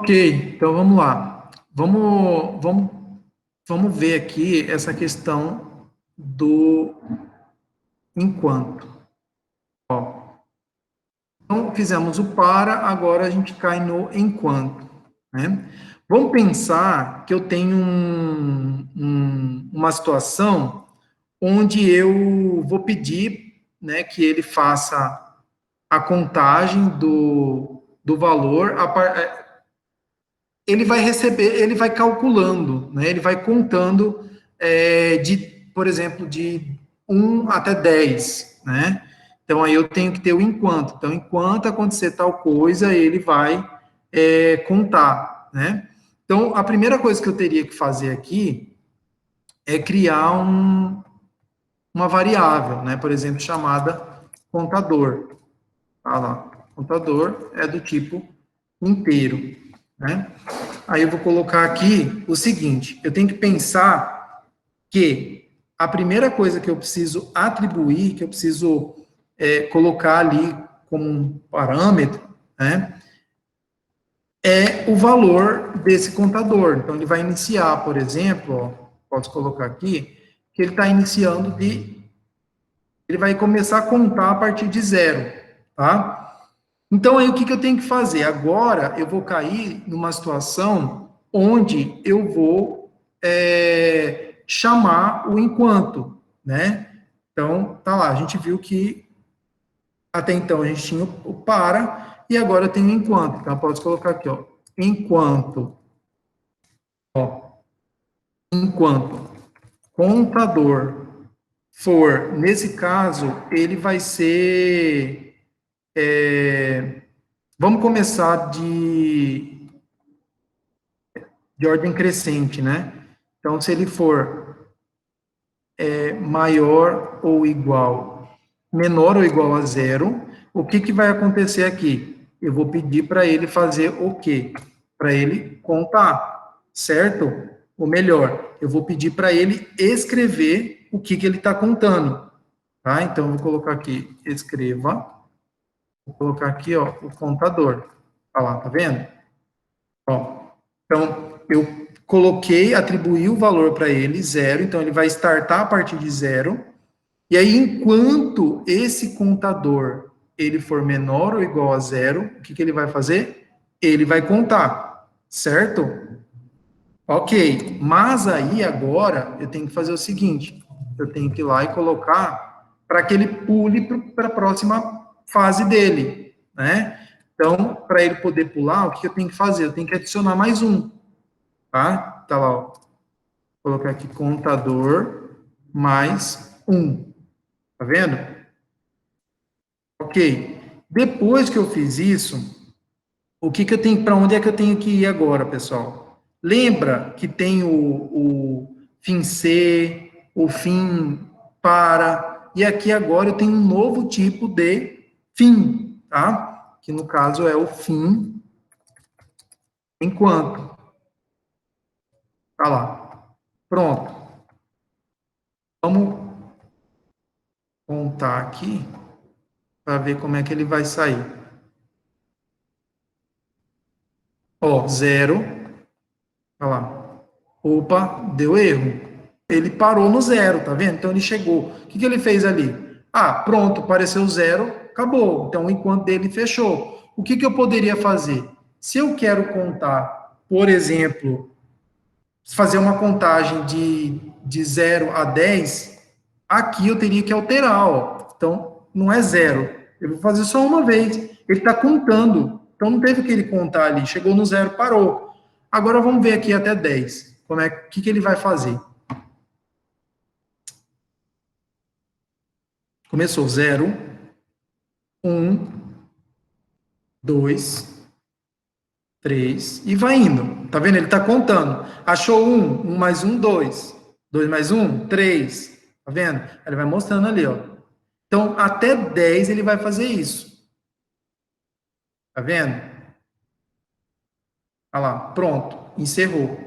Ok, então vamos lá. Vamos ver aqui essa questão do enquanto. Ó, então, fizemos o para, agora a gente cai no enquanto, né? Vamos pensar que eu tenho uma situação onde eu vou pedir, né, que ele faça a contagem do valor, ele vai receber, ele vai calculando, né? Ele vai contando por exemplo, de 1 até 10, né? Então aí eu tenho que ter o enquanto. Então, enquanto acontecer tal coisa, ele vai contar, né? Então, a primeira coisa que eu teria que fazer aqui é criar uma variável, né? Por exemplo, chamada contador. Tá lá, contador é do tipo inteiro, né? Aí eu vou colocar aqui o seguinte, eu tenho que pensar que a primeira coisa que eu preciso atribuir, que eu preciso colocar ali como um parâmetro, né, é o valor desse contador. Então, ele vai iniciar, por exemplo, ó, posso colocar aqui, que ele está iniciando ele vai começar a contar a partir de 0, tá? Então, aí o que eu tenho que fazer? Agora, eu vou cair numa situação onde eu vou chamar o enquanto, né? Então, tá lá, a gente viu que até então a gente tinha o para e agora eu tenho o enquanto. Então, eu posso colocar aqui, ó, enquanto, ó, enquanto contador for, nesse caso, ele vai ser, vamos começar de ordem crescente, né? Então, se ele for maior ou igual, menor ou igual a 0, o que vai acontecer aqui? Eu vou pedir para ele fazer o quê? Para ele contar, certo? Ou melhor, eu vou pedir para ele escrever o que ele está contando, tá? Então, eu vou colocar aqui, escreva, vou colocar aqui, ó, o contador. Olha lá, tá vendo? Ó, então, eu coloquei, atribuí o valor para ele, 0, então ele vai startar a partir de 0, e aí, enquanto esse contador ele for menor ou igual a 0, o que ele vai fazer? Ele vai contar, certo? Ok, mas aí agora eu tenho que fazer o seguinte, eu tenho que ir lá e colocar para que ele pule para a próxima fase dele, né? Então, para ele poder pular, o que eu tenho que fazer? Eu tenho que adicionar mais um, tá? Tá lá, ó. Vou colocar aqui contador mais 1. Tá vendo? Ok. Depois que eu fiz isso, o que eu tenho, para onde é que eu tenho que ir agora, pessoal? Lembra que tem o fim C, o fim para, e aqui agora eu tenho um novo tipo de fim, tá? Que no caso é o fim enquanto. Tá lá. Pronto. Vamos contar aqui para ver como é que ele vai sair. Ó, 0. Olha lá. Opa, deu erro. Ele parou no 0, tá vendo? Então ele chegou. O que ele fez ali? Ah, pronto, apareceu 0, acabou. Então o enquanto dele fechou. O que eu poderia fazer? Se eu quero contar, por exemplo, fazer uma contagem de 0 a 10, aqui eu teria que alterar, ó. Então, não é 0. Eu vou fazer só uma vez. Ele está contando. Então, não teve que ele contar ali. Chegou no 0, parou. Agora, vamos ver aqui até 10. O que ele vai fazer? Começou 0, 1, 2, 3 e vai indo. Tá vendo? Ele está contando. Achou 1 mais 1, 2. 2 mais 1, 3. Tá vendo? Ele vai mostrando ali, ó. Então, até 10 ele vai fazer isso. Tá vendo? Olha lá, pronto, encerrou.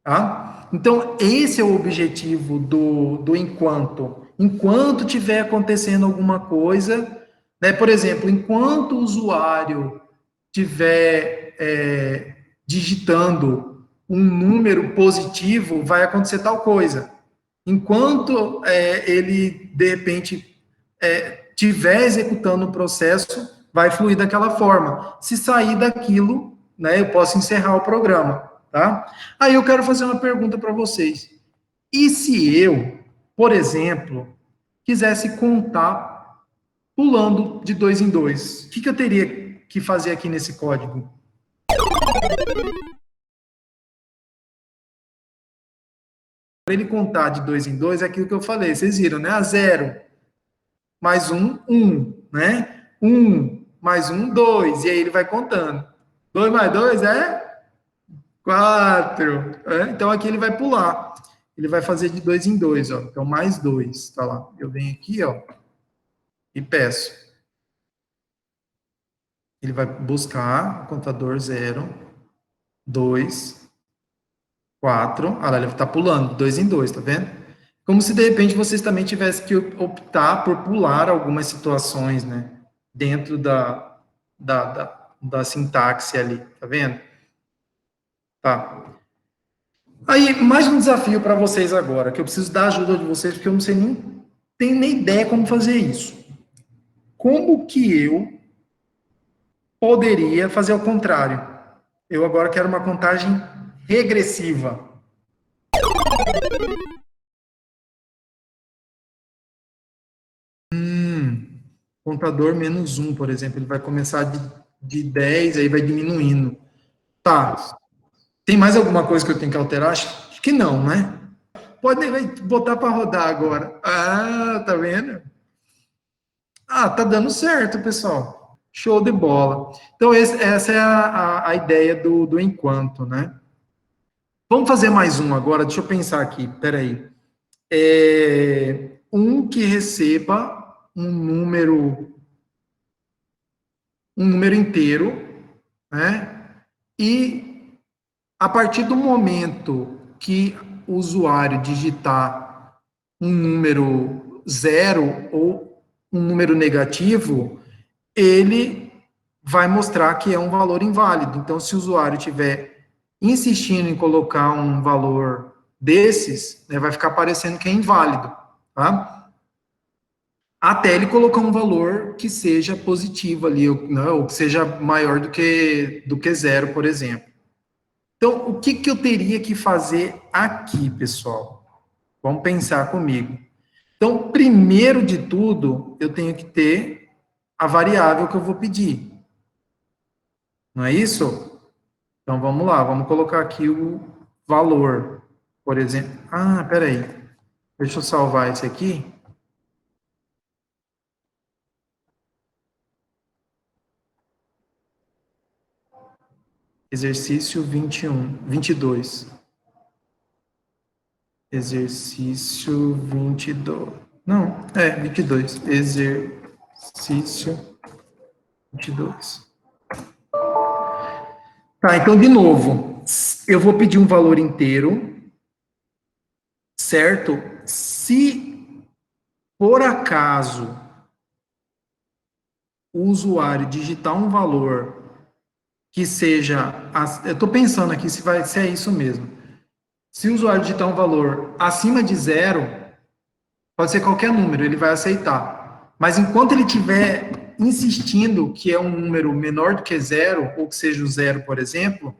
Tá? Então, esse é o objetivo do enquanto. Enquanto tiver acontecendo alguma coisa, né? Por exemplo, enquanto o usuário tiver digitando um número positivo, vai acontecer tal coisa. Enquanto ele, de repente, estiver executando o processo, vai fluir daquela forma. Se sair daquilo, né, eu posso encerrar o programa, tá? Aí eu quero fazer uma pergunta para vocês. E se eu, por exemplo, quisesse contar pulando de 2 em 2, o que eu teria que fazer aqui nesse código? Para ele contar de 2 em 2, é aquilo que eu falei, vocês viram, né? A 0 mais 1, 1, né? 1 mais 1, 2, e aí ele vai contando. 2 mais 2 é 4. Então aqui ele vai pular. Ele vai fazer de 2 em 2, ó. Então mais 2, tá lá. Eu venho aqui, ó, e peço. Ele vai buscar o contador 0, 2, 4. Olha lá, ele está pulando, 2 em 2, tá vendo? Como se de repente vocês também tivessem que optar por pular algumas situações, né? Dentro da sintaxe ali, tá vendo? Tá. Aí, mais um desafio para vocês agora, que eu preciso da ajuda de vocês, porque eu não sei nem, tenho nem ideia como fazer isso. Como que eu poderia fazer ao contrário? Eu agora quero uma contagem regressiva. Contador menos 1, por exemplo, ele vai começar de 10, aí vai diminuindo. Tá. Tem mais alguma coisa que eu tenho que alterar? Acho que não, né? Pode botar para rodar agora. Ah, tá vendo? Ah, tá dando certo, pessoal. Show de bola. Então, essa é a ideia do enquanto, né? Vamos fazer mais um agora. Deixa eu pensar aqui. Peraí. Um que receba um número inteiro, né? E a partir do momento que o usuário digitar um número zero ou um número negativo, ele vai mostrar que é um valor inválido. Então, se o usuário estiver insistindo em colocar um valor desses, né, vai ficar aparecendo que é inválido, tá? Até ele colocar um valor que seja positivo ali, ou que seja maior do que zero, por exemplo. Então, o que eu teria que fazer aqui, pessoal? Vamos pensar comigo. Então, primeiro de tudo, eu tenho que ter a variável que eu vou pedir. Não é isso? Então, vamos lá. Vamos colocar aqui o valor. Por exemplo. Ah, peraí. Deixa eu salvar esse aqui. Exercício 22. Exercício 22. Não, 22. Exercício 22. Tá, então, de novo, eu vou pedir um valor inteiro, certo? Se, por acaso, o usuário digitar um valor que seja... Eu estou pensando aqui se é isso mesmo. Se o usuário digitar um valor acima de zero, pode ser qualquer número, ele vai aceitar. Mas enquanto ele estiver insistindo que é um número menor do que zero, ou que seja o zero, por exemplo,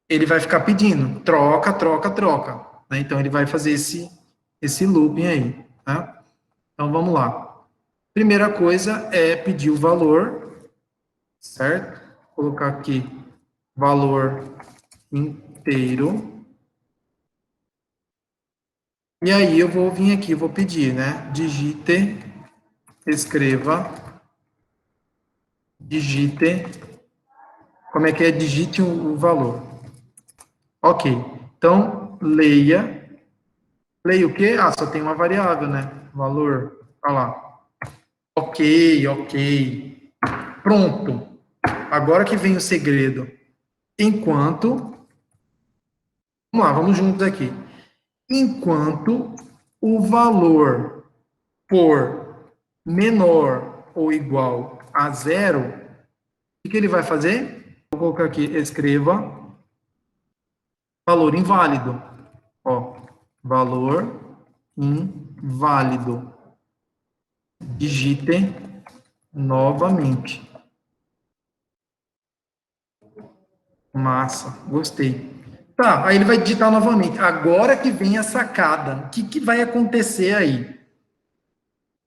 ele vai ficar pedindo troca, troca, troca. Né? Então, ele vai fazer esse looping aí. Tá? Então, vamos lá. Primeira coisa é pedir o valor, certo? Vou colocar aqui valor inteiro. E aí eu vou vir aqui, vou pedir, né? Escreva, digite, como é que é? Digite o valor. Ok, então, leia o quê? Ah, só tem uma variável, né? Valor, olha lá. Ok, ok. Pronto. Agora que vem o segredo. Enquanto, vamos lá, vamos juntos aqui. Enquanto o valor for menor ou igual a zero, o que ele vai fazer? colocar aqui, escreva valor inválido. Ó, valor inválido. Digite novamente. Massa, gostei. Tá, aí ele vai digitar novamente. Agora que vem a sacada. O que vai acontecer aí?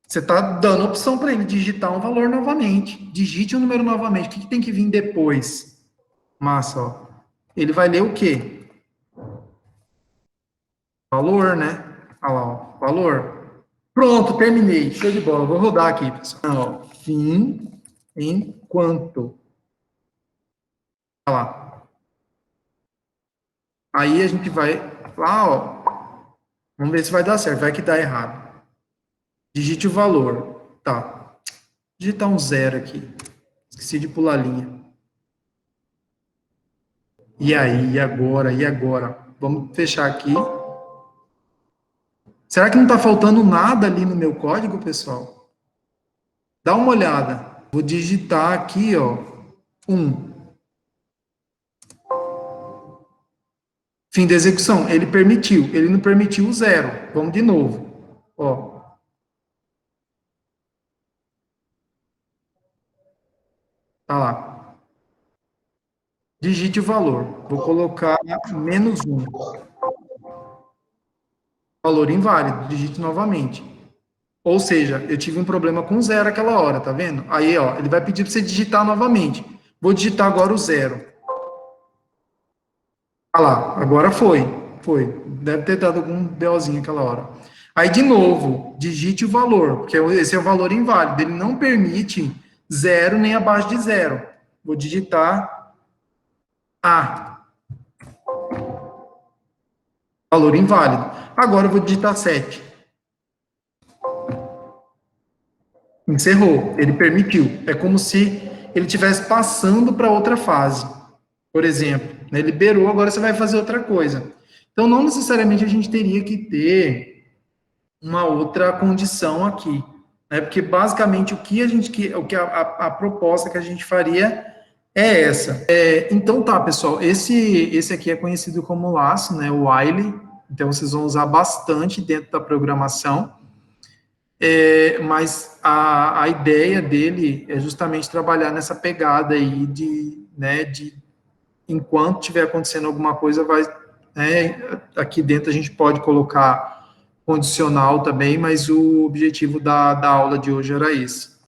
Você está dando opção para ele digitar um valor novamente. Digite o número novamente. O que tem que vir depois? Massa, ó. Ele vai ler o quê? Valor, né? Olha lá, ó. Valor. Pronto, terminei. Show de bola. Vou rodar aqui, pessoal. Ó, fim enquanto. Olha lá. Aí a gente vai lá, ó. Vamos ver se vai dar certo. Vai que dá errado. Digite o valor. Tá. Digitar um zero aqui. Esqueci de pular a linha. E aí, e agora? E agora? Vamos fechar aqui. Será que não está faltando nada ali no meu código, pessoal? Dá uma olhada. Vou digitar aqui, ó, 1. Fim da execução. Ele permitiu. Ele não permitiu o 0. Vamos de novo. Ó. Tá lá. Digite o valor. Vou colocar menos 1. Valor inválido. Digite novamente. Ou seja, eu tive um problema com 0 aquela hora, tá vendo? Aí, ó, ele vai pedir para você digitar novamente. Vou digitar agora o 0. Ah lá, agora foi. Foi. Deve ter dado algum BOzinho aquela hora. Aí, de novo, digite o valor, porque esse é o valor inválido. Ele não permite 0 nem abaixo de 0. Vou digitar A. Valor inválido. Agora eu vou digitar 7. Encerrou. Ele permitiu. É como se ele estivesse passando para outra fase. Por exemplo, né, liberou, agora você vai fazer outra coisa. Então, não necessariamente a gente teria que ter uma outra condição aqui, né? Porque basicamente a proposta que a gente faria é essa. Então tá, pessoal, esse aqui é conhecido como laço, né? O while. Então vocês vão usar bastante dentro da programação. Mas a ideia dele é justamente trabalhar nessa pegada aí de enquanto estiver acontecendo alguma coisa, aqui dentro a gente pode colocar condicional também, mas o objetivo da aula de hoje era esse.